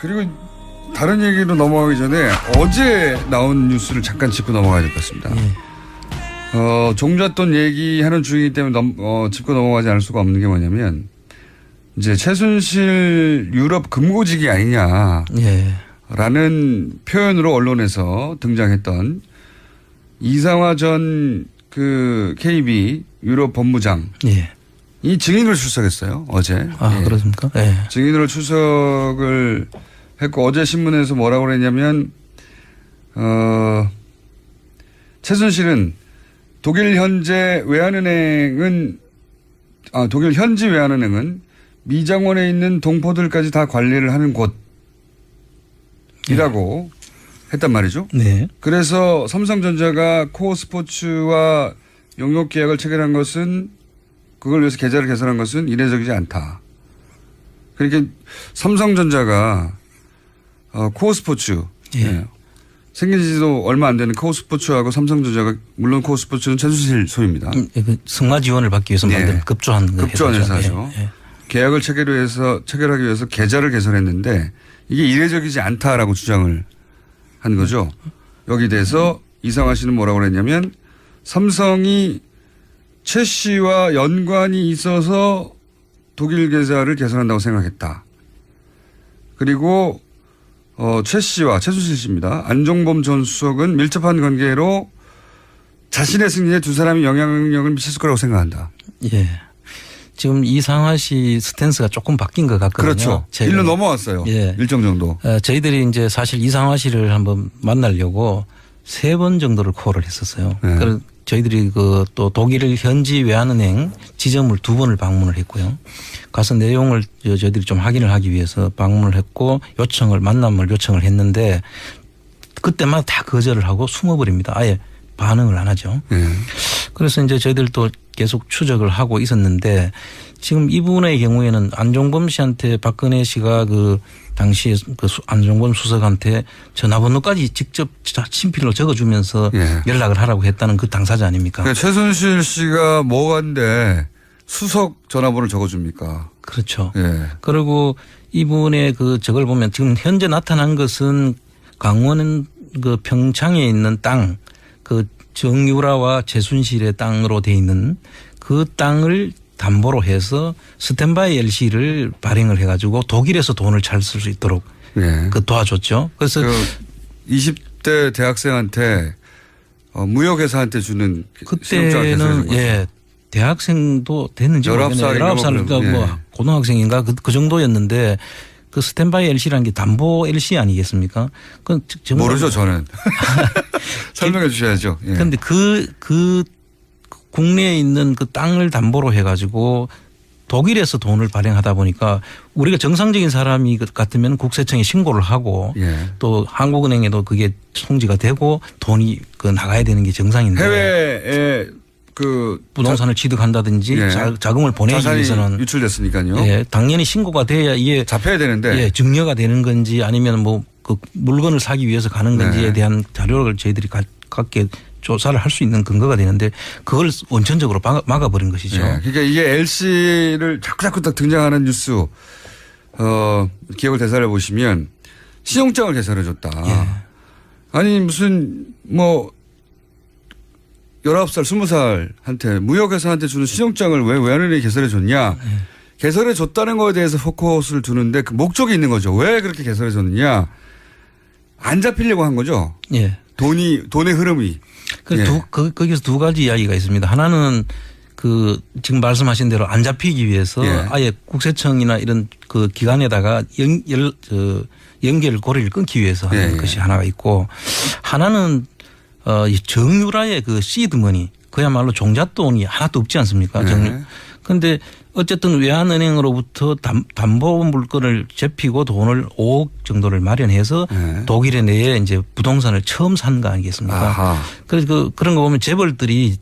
그리고 다른 얘기로 넘어가기 전에 어제 나온 뉴스를 잠깐 짚고 넘어가야 될 것 같습니다. 예. 종잣돈 얘기하는 중이기 때문에 짚고 넘어가지 않을 수가 없는 게 뭐냐면 이제 최순실 유럽 금고지기 아니냐라는 예. 표현으로 언론에서 등장했던 이상화 전 그 KB 유럽 본부장 예. 이 증인으로 출석했어요 어제. 아, 예. 그렇습니까? 예. 증인으로 출석을 했고 어제 신문에서 뭐라고 그랬냐면 최순실은 독일 현지 외환은행은 미장원에 있는 동포들까지 다 관리를 하는 곳이라고 했단 말이죠. 네. 그래서 삼성전자가 코어스포츠와 용역 계약을 체결한 것은 그걸 위해서 계좌를 개설한 것은 이례적이지 않다. 그러니까 삼성전자가 코어스포츠 예. 생긴 지도 얼마 안 되는 코어스포츠하고 삼성전자가 물론 코어스포츠는 최순실 소유입니다. 그 승마 지원을 받기 위해서 만든 급조한 회사죠. 예. 계약을 체결하기 위해서 계좌를 개설했는데 이게 이례적이지 않다라고 주장을 한 거죠. 여기 대해서 이상화 씨는 뭐라고 그랬냐면 삼성이 최 씨와 연관이 있어서 독일 계좌를 개설한다고 생각했다. 그리고 최 씨와 최순실 씨입니다. 안종범 전 수석은 밀접한 관계로 자신의 승리에 두 사람이 영향력을 미쳤을 거라고 생각한다. 예. 지금 이상화 씨 스탠스가 조금 바뀐 것 같거든요. 그렇죠. 일로 넘어왔어요. 예. 일정 정도. 저희들이 이제 사실 이상화 씨를 한번 만나려고 3번 정도를 콜을 했었어요. 네. 그래서 저희들이 또 독일 현지 외환은행 지점을 2번을 방문을 했고요. 가서 내용을 저희들이 좀 확인을 하기 위해서 방문을 했고 만남을 요청을 했는데 그때마다 다 거절을 하고 숨어버립니다. 아예 반응을 안 하죠. 그래서 이제 저희들도 계속 추적을 하고 있었는데 지금 이분의 경우에는 안종범 씨한테 박근혜 씨가 당시에 안종범 수석한테 전화번호까지 직접 친필로 적어주면서 연락을 하라고 했다는 그 당사자 아닙니까? 그러니까 최순실 씨가 뭐간데 수석 전화번호를 적어줍니까? 그렇죠. 예. 그리고 이분의 저걸 보면 지금 현재 나타난 것은 강원 평창에 있는 땅 정유라와 최순실의 땅으로 돼 있는 그 땅을 담보로 해서 스탠바이 LC를 발행을 해가지고 독일에서 돈을 잘 쓸 수 있도록 도와줬죠. 그래서 20대 대학생한테 무역회사한테 주는 그때는 대학생도 됐는지 19살 고등학생인가 그 정도였는데 그 스탠바이 LC라는 게 담보 LC 아니겠습니까? 모르죠 저는. 설명해 주셔야죠. 그런데 그 국내에 있는 그 땅을 담보로 해가지고 독일에서 돈을 발행하다 보니까 우리가 정상적인 사람이 같으면 국세청에 신고를 하고 또 한국은행에도 그게 송지가 되고 돈이 나가야 되는 게 정상인데 해외에 부동산을 취득한다든지 자금을 보내기 위해서는 유출됐으니까요. 당연히 신고가 돼야 이게 잡혀야 되는데 증여가 되는 건지 아니면 물건을 사기 위해서 가는 건지에 대한 자료를 저희들이 갖게 조사를 할 수 있는 근거가 되는데 그걸 원천적으로 막아버린 것이죠. 그러니까 이게 LC를 자꾸 딱 등장하는 뉴스 기억을 되살려 보시면 신용장을 개설해 줬다. 아니 무슨 19살 20살한테 무역회사한테 주는 신용장을 왜 외환은행이 개설해 줬냐. 개설해 줬다는 거에 대해서 포커스를 두는데 그 목적이 있는 거죠. 왜 그렇게 개설해 줬느냐. 안 잡히려고 한 거죠. 돈의 흐름이. 거기서 2가지 이야기가 있습니다. 하나는 지금 말씀하신 대로 안 잡히기 위해서 아예 국세청이나 이런 기관에다가 고리를 끊기 위해서 하는 것이 하나가 있고 하나는 정유라의 시드머니 그야말로 종잣돈이 하나도 없지 않습니까? 그런데 어쨌든 외환은행으로부터 담보 물건을 잡히고 돈을 5억 정도를 마련해서 독일에 내에 이제 부동산을 처음 산 거 아니겠습니까? 그래서 그런 거 보면 재벌들이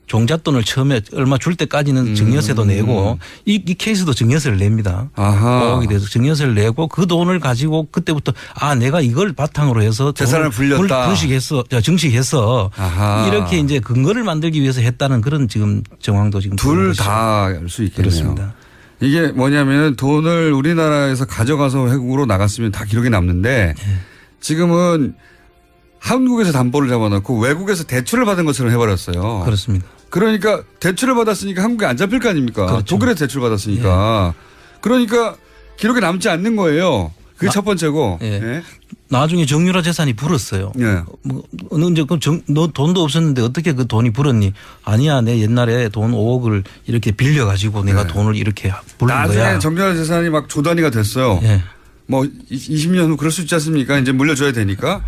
종잣돈을 처음에 얼마 줄 때까지는 증여세도 내고 이 케이스도 증여세를 냅니다. 5억에 대해서 증여세를 내고 그 돈을 가지고 그때부터 내가 이걸 바탕으로 해서 재산을 불렸다. 증식해서 이렇게 이제 근거를 만들기 위해서 했다는 그런 지금 정황도 지금 둘 다 알 수 있겠네요. 그렇습니다. 이게 뭐냐면 돈을 우리나라에서 가져가서 외국으로 나갔으면 다 기록이 남는데 지금은 한국에서 담보를 잡아놓고 외국에서 대출을 받은 것처럼 해버렸어요. 그렇습니다. 그러니까 대출을 받았으니까 한국에 안 잡힐 거 아닙니까? 그렇죠. 독일에서 대출 받았으니까. 그러니까 기록에 남지 않는 거예요. 그게 첫 번째고. 예. 예. 나중에 정유라 재산이 불었어요. 예. 뭐 언제 너 돈도 없었는데 어떻게 그 돈이 불었니? 아니야, 내 옛날에 돈 5억을 이렇게 빌려 가지고 내가 돈을 이렇게 부른 나중에 거야. 정유라 재산이 막 조 단위가 됐어요. 예. 뭐 20년 후 그럴 수 있지 않습니까? 이제 물려줘야 되니까.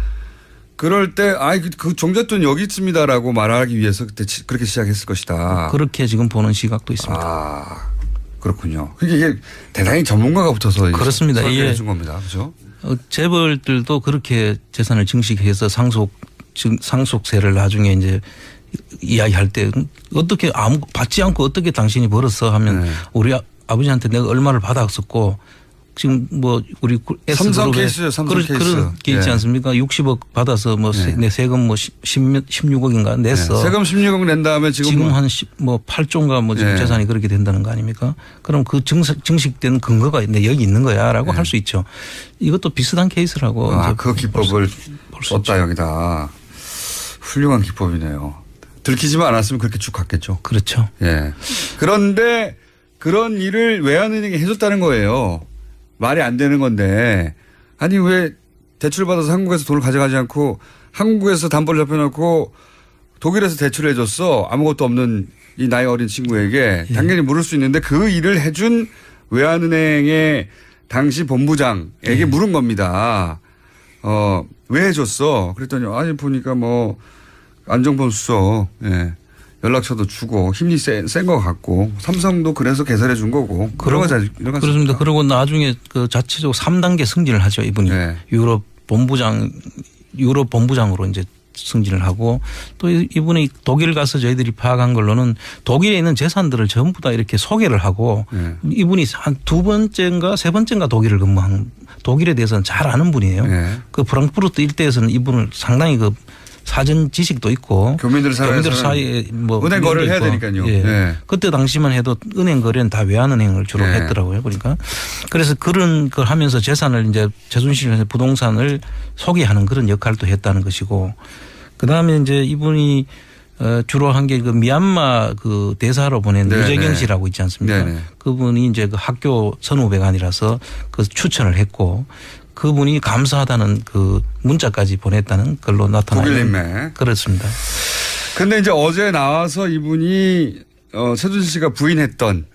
그럴 때 그 종잣돈 여기 있습니다라고 말하기 위해서 그때 그렇게 시작했을 것이다. 그렇게 지금 보는 시각도 있습니다. 아, 그렇군요. 이게 대단히 전문가가 붙어서 그렇습니다. 설계해 예. 준 겁니다. 그렇죠? 재벌들도 그렇게 재산을 증식해서 상속세를 나중에 이제 이야기할 때 어떻게 받지 않고 어떻게 당신이 벌었어 하면 네. 우리 아버지한테 내가 얼마를 받았었고 지금 뭐 우리 삼성 케이스죠. 삼성 케이스. 그런 게 있지 예. 않습니까? 60억 받아서 뭐 내 세금 뭐 16억인가 냈어. 세금 16억 낸 다음에 지금 한 8조인가 뭐 지금 예. 재산이 그렇게 된다는 거 아닙니까? 그럼 그 증식된 근거가 여기 있는 거야라고 할 수 있죠. 이것도 비슷한 케이스라고. 그 기법을 썼다 여기다. 훌륭한 기법이네요. 들키지만 않았으면 그렇게 쭉 갔겠죠. 그렇죠. 예. 그런데 그런 일을 외환은행이 해줬다는 거예요. 말이 안 되는 건데 아니 왜 대출 받아서 한국에서 돈을 가져가지 않고 한국에서 담보를 잡혀놓고 독일에서 대출을 해줬어. 아무것도 없는 이 나이 어린 친구에게 당연히 물을 수 있는데 그 일을 해준 외환은행의 당시 본부장에게 물은 겁니다. 왜 해줬어? 그랬더니 아니 보니까 뭐 안정범 수석 연락처도 주고 힘이 센 것 같고 삼성도 그래서 개설해 준 거고 그렇습니다. 그리고 나중에 그 자체적으로 3단계 승진을 하죠. 이분이 네. 유럽 본부장으로 이제 승진을 하고 또 이분이 독일 가서 저희들이 파악한 걸로는 독일에 있는 재산들을 전부 다 이렇게 소개를 하고 이분이 한 2번째인가 3번째인가 독일을 근무한 독일에 대해서는 잘 아는 분이에요. 그 프랑크푸르트 일대에서는 이분을 상당히 그 사전 지식도 있고 교민들 사이에 뭐 은행 거래를 해야 되니까요. 예. 네. 그때 당시만 해도 은행 거래는 다 외환은행을 주로 했더라고요. 그러니까 그래서 그런 걸 하면서 재산을 이제 최순실 부동산을 소개하는 그런 역할도 했다는 것이고 그다음에 이제 이분이 주로 한 게 그 미얀마 그 대사로 보낸 유재경 씨라고 있지 않습니까? 그분이 이제 그 학교 선후배관이라서 그 추천을 했고 그분이 감사하다는 그 문자까지 보냈다는 걸로 나타나요. 독일 인맥. 그렇습니다. 그런데 이제 어제 나와서 이분이 최순실 씨가 부인했던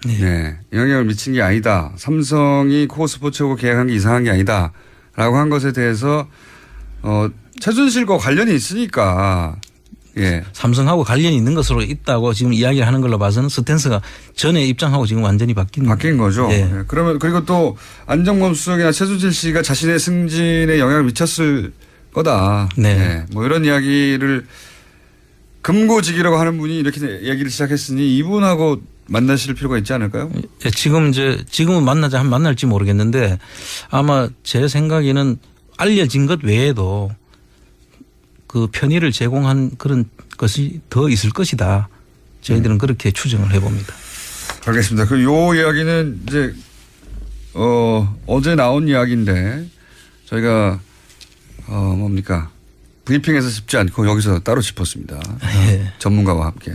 영향을 미친 게 아니다. 삼성이 코스포츠하고 계약한 게 이상한 게 아니다라고 한 것에 대해서 최순실과 관련이 있으니까 삼성하고 관련이 있는 것으로 있다고 지금 이야기를 하는 걸로 봐서는 스탠스가 전에 입장하고 지금 완전히 바뀐 거죠. 그러면 그리고 또 안정범 수석이나 최순실 씨가 자신의 승진에 영향을 미쳤을 거다. 뭐 이런 이야기를 금고지기라고 하는 분이 이렇게 얘기를 시작했으니 이분하고 만나실 필요가 있지 않을까요? 지금은 만날지 모르겠는데 아마 제 생각에는 알려진 것 외에도 그 편의를 제공한 그런 것이 더 있을 것이다. 저희들은 그렇게 추정을 해봅니다. 알겠습니다. 요 이야기는 이제 어제 나온 이야기인데 저희가 뭡니까 브리핑에서 짚지 않고 여기서 따로 짚었습니다. 전문가와 함께.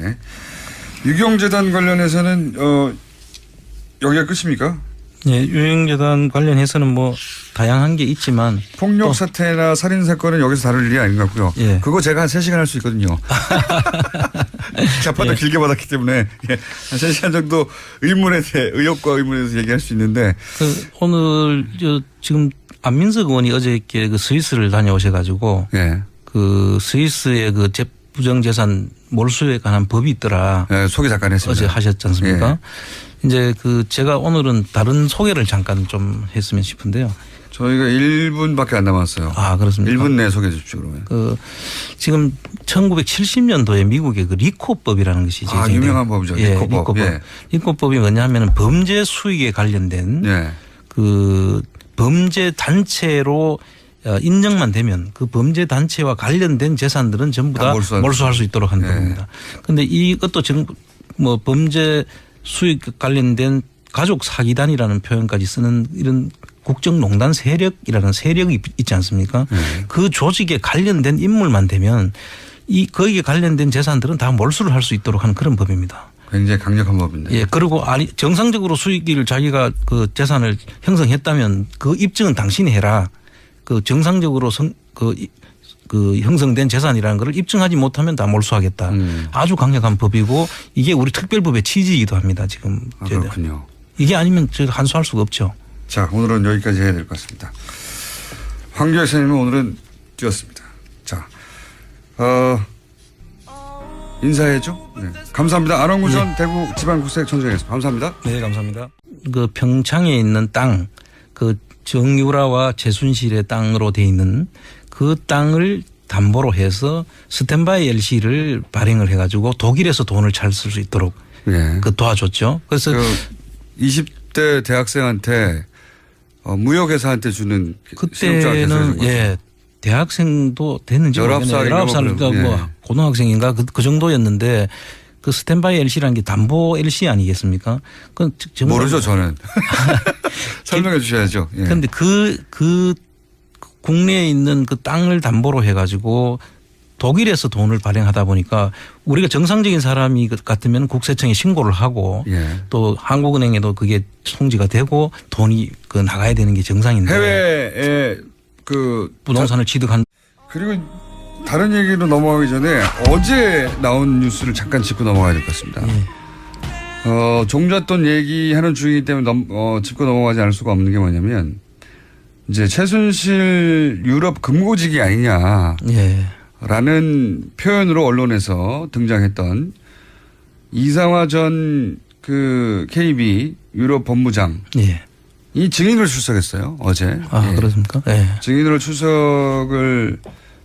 유경재단 관련해서는 여기가 끝입니까? 유경재단 관련해서는 뭐 다양한 게 있지만 폭력 사태나 살인 사건은 여기서 다룰 일이 아닌 것 같고요. 그거 제가 한 3시간 할 수 있거든요. 자판도 길게 받았기 때문에 한 3시간 정도 의혹과 의문에 대해서 얘기할 수 있는데 오늘 지금 안민석 의원이 어저께 그 스위스를 다녀오셔가지고 그 스위스의 그 부정재산 몰수에 관한 법이 있더라. 소개 잠깐 했습니다. 어제 하셨지 않습니까? 이제 제가 오늘은 다른 소개를 잠깐 좀 했으면 싶은데요. 저희가 1분밖에 안 남았어요. 아, 그렇습니까? 1분 내에 소개해 주십시오, 그러면. 지금 1970년도에 미국의 그 리코법이라는 것이 유명한 법이죠. 리코법. 리코법이 뭐냐면은 범죄 수익에 관련된 그 범죄 단체로 인정만 되면 그 범죄 단체와 관련된 재산들은 전부 다 몰수할 수 있도록 하는 겁니다. 그런데 이것도 지금 뭐 범죄 수익 관련된 가족 사기단이라는 표현까지 쓰는 이런 국정농단 세력이라는 세력이 있지 않습니까? 그 조직에 관련된 인물만 되면 거기에 관련된 재산들은 다 몰수를 할 수 있도록 하는 그런 법입니다. 굉장히 강력한 법인데. 예. 그리고 정상적으로 수익을 자기가 그 재산을 형성했다면 그 입증은 당신이 해라. 그 정상적으로 그 형성된 재산이라는 것을 입증하지 못하면 다 몰수하겠다. 아주 강력한 법이고 이게 우리 특별법의 취지이기도 합니다. 지금. 그렇군요. 이게 아니면 저희가 한수할 수가 없죠. 자, 오늘은 여기까지 해야 될 것 같습니다. 황교안 선생님은 오늘은 뛰었습니다. 자, 인사해줘. 네. 감사합니다. 안원구 전 대구 지방국세청장이었습니다. 감사합니다. 네, 감사합니다. 그 평창에 있는 땅, 그 정유라와 최순실의 땅으로 돼 있는 그 땅을 담보로 해서 스탠바이 LC를 발행을 해가지고 독일에서 돈을 잘 쓸 수 있도록 그 도와줬죠. 그래서 20대 대학생한테 무역회사한테 주는 그때는 대학생도 됐는지 19살인가 뭐 고등학생인가 그 정도였는데 그 스탠바이 LC라는 게 담보 LC 아니겠습니까? 모르죠 저는. 설명해 주셔야죠. 그런데 그 국내에 있는 그 땅을 담보로 해가지고 독일에서 돈을 발행하다 보니까 우리가 정상적인 사람이 같으면 국세청에 신고를 하고 또 한국은행에도 그게 송지가 되고 돈이 나가야 되는 게 정상인데 해외에 부동산을 취득한 그리고 다른 얘기로 넘어가기 전에 어제 나온 뉴스를 잠깐 짚고 넘어가야 될 것 같습니다. 종잣돈 얘기하는 중이기 때문에 짚고 넘어가지 않을 수가 없는 게 뭐냐면 이제 최순실 유럽 금고지기 아니냐. 라는 표현으로 언론에서 등장했던 이상화 전 KB 유럽 본부장. 이 증인으로 출석했어요. 어제. 그렇습니까? 증인으로 출석을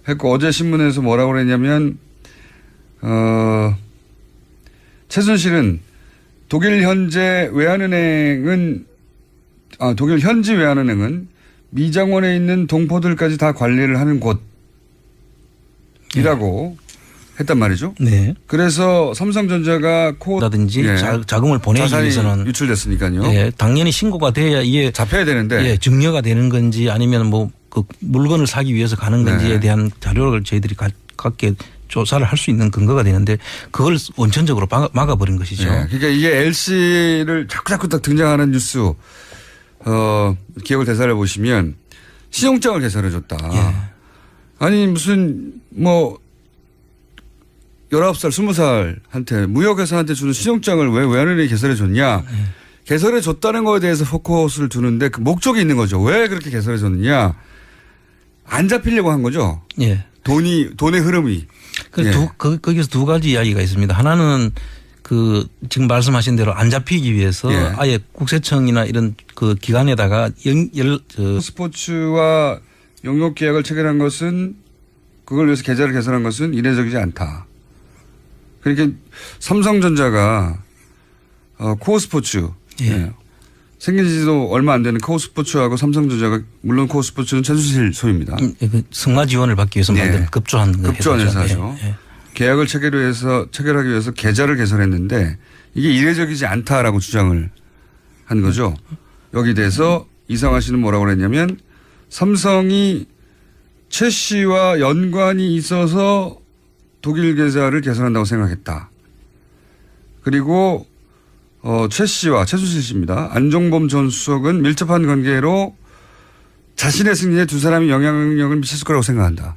했고 어제 신문에서 뭐라고 그랬냐면 최순실은 독일 현지 외환은행은 미장원에 있는 동포들까지 다 관리를 하는 곳이라고 했단 말이죠. 그래서 삼성전자가 라든지 자금을 보내기 위해서는 유출됐으니까요. 당연히 신고가 돼야 이게 잡혀야 되는데 증여가 되는 건지 아니면 뭐 그 물건을 사기 위해서 가는 건지에 대한 자료를 저희들이 갖게 조사를 할 수 있는 근거가 되는데 그걸 원천적으로 막아버린 것이죠. 그러니까 이게 LC를 자꾸 딱 등장하는 뉴스 기억을 되살려 보시면 신용장을 개설해 줬다. 아니 무슨 19살 20살한테 무역회사한테 주는 신용장을 왜 외환은행에 개설해 줬냐. 개설해 줬다는 거에 대해서 포커스를 두는데 그 목적이 있는 거죠. 왜 그렇게 개설해 줬느냐. 안 잡히려고 한 거죠. 돈의 흐름이. 거기서 두 가지 이야기가 있습니다. 하나는 지금 말씀하신 대로 안 잡히기 위해서 아예 국세청이나 이런 그 기관에다가 스포츠와 용역 계약을 체결한 것은 그걸 위해서 계좌를 개설한 것은 이례적이지 않다. 그러니까 삼성전자가 코어스포츠 생긴 지도 얼마 안 되는 코어스포츠하고 삼성전자가 물론 코어스포츠는 최순실 소유입니다. 승마 지원을 받기 위해서 만든 급조한 회사죠. 계약을 체결하기 위해서 계좌를 개설했는데 이게 이례적이지 않다라고 주장을 한 거죠. 여기 대해서 이상화 씨는 뭐라고 그랬냐면 삼성이 최 씨와 연관이 있어서 독일 계좌를 개설한다고 생각했다. 그리고 최순실 씨입니다. 안종범 전 수석은 밀접한 관계로 자신의 승리에 두 사람이 영향력을 미쳤을 거라고 생각한다.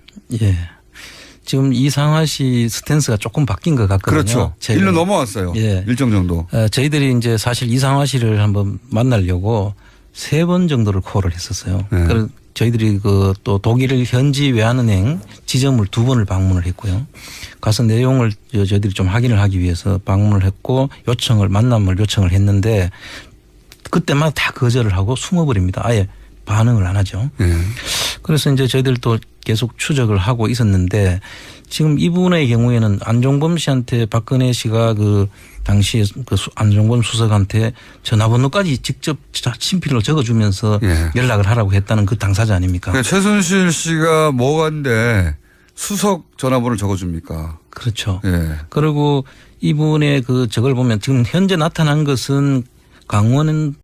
지금 이상화 씨 스탠스가 조금 바뀐 것 같거든요. 그렇죠. 일로 넘어왔어요. 일정 정도. 저희들이 이제 사실 이상화 씨를 한번 만나려고 3번 정도를 콜을 했었어요. 그래서 저희들이 또 독일 현지 외환은행 지점을 2번을 방문을 했고요. 가서 내용을 저희들이 좀 확인을 하기 위해서 방문을 했고 만남을 요청을 했는데 그때마다 다 거절을 하고 숨어버립니다. 아예 반응을 안 하죠. 그래서 이제 저희들도 계속 추적을 하고 있었는데 지금 이분의 경우에는 안종범 씨한테 박근혜 씨가 당시 안종범 수석한테 전화번호까지 직접 친필로 적어주면서 연락을 하라고 했다는 그 당사자 아닙니까? 그러니까 최순실 씨가 뭐간데 수석 전화번호를 적어줍니까? 그렇죠. 그리고 이분의 저걸 보면 지금 현재 나타난 것은 강원